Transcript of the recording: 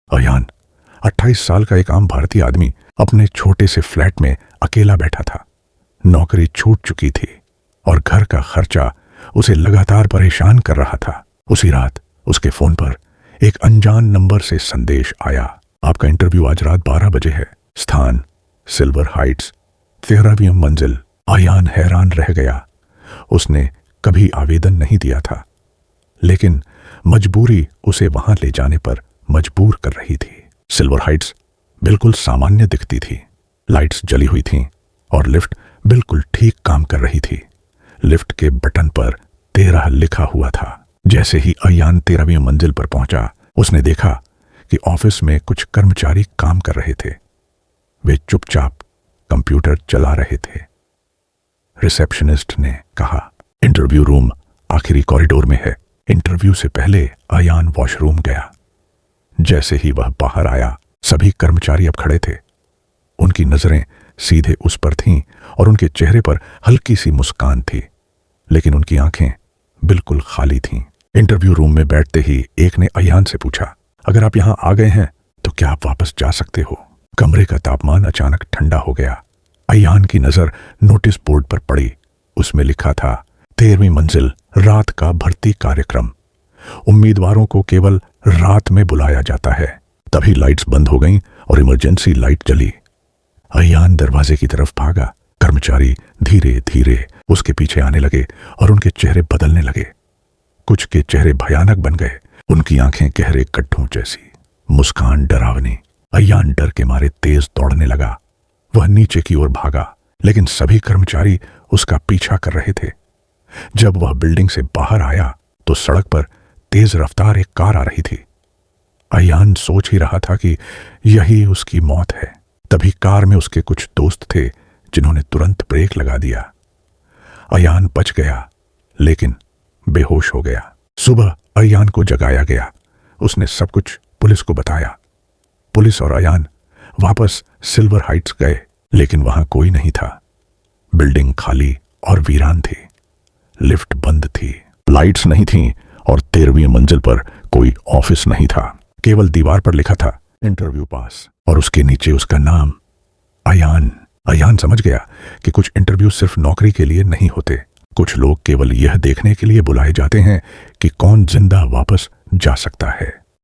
अयान 28 साल का एक आम भारतीय आदमी अपने छोटे से फ्लैट में अकेला बैठा था। नौकरी छूट चुकी थी और घर का खर्चा उसे लगातार परेशान कर रहा था। उसी रात उसके फोन पर एक अनजान नंबर से संदेश आया, आपका इंटरव्यू आज रात 12 बजे है। स्थान सिल्वर हाइट्स, 13वीं मंजिल। अयान हैरान रह गया। उसने कभी आवेदन नहीं दिया था, लेकिन मजबूरी उसे वहां ले जाने पर मजबूर कर रही थी। सिल्वर हाइट्स बिल्कुल सामान्य दिखती थी। लाइट्स जली हुई थीं और लिफ्ट बिल्कुल ठीक काम कर रही थी। लिफ्ट के बटन पर 13 लिखा हुआ था। जैसे ही अयान 13वीं मंजिल पर पहुंचा, उसने देखा कि ऑफिस में कुछ कर्मचारी काम कर रहे थे। वे चुपचाप कंप्यूटर चला रहे थे। रिसेप्शनिस्ट ने कहा, इंटरव्यू रूम आखिरी कॉरिडोर में है। इंटरव्यू से पहले अयान वॉशरूम गया। जैसे ही वह बाहर आया, सभी कर्मचारी अब खड़े थे। उनकी नजरें सीधे उस पर थीं और उनके चेहरे पर हल्की सी मुस्कान थी, लेकिन उनकी आंखें बिल्कुल खाली थीं। इंटरव्यू रूम में बैठते ही एक ने अयान से पूछा, अगर आप यहां आ गए हैं तो क्या आप वापस जा सकते हो? कमरे का तापमान अचानक ठंडा हो गया। अयान की नजर नोटिस बोर्ड पर पड़ी। उसमें लिखा था, 13वीं मंजिल, रात का भर्ती कार्यक्रम। उम्मीदवारों को केवल रात में बुलाया जाता है। तभी लाइट्स बंद हो गईं और इमरजेंसी लाइट जली। अयान दरवाजे की तरफ भागा। कर्मचारी धीरे धीरे उसके पीछे आने लगे और उनके चेहरे बदलने लगे। कुछ के चेहरे भयानक बन गए, उनकी आंखें गहरे गड्ढों जैसी, मुस्कान डरावनी। अयान डर के मारे तेज दौड़ने लगा। वह नीचे की ओर भागा, लेकिन सभी कर्मचारी उसका पीछा कर रहे थे। जब वह बिल्डिंग से बाहर आया तो सड़क पर तेज रफ्तार एक कार आ रही थी। अयान सोच ही रहा था कि यही उसकी मौत है। तभी कार में उसके कुछ दोस्त थे जिन्होंने तुरंत ब्रेक लगा दिया। अयान बच गया, लेकिन बेहोश हो गया। सुबह अयान को जगाया गया। उसने सब कुछ पुलिस को बताया। पुलिस और अयान वापस सिल्वर हाइट्स गए, लेकिन वहां कोई नहीं था। बिल्डिंग खाली और वीरान थी। लिफ्ट बंद थी, लाइट्स नहीं थीं और 13वीं मंजिल पर कोई ऑफिस नहीं था। केवल दीवार पर लिखा था, इंटरव्यू पास, और उसके नीचे उसका नाम, अयान। अयान समझ गया कि कुछ इंटरव्यू सिर्फ नौकरी के लिए नहीं होते। कुछ लोग केवल यह देखने के लिए बुलाए जाते हैं कि कौन जिंदा वापस जा सकता है।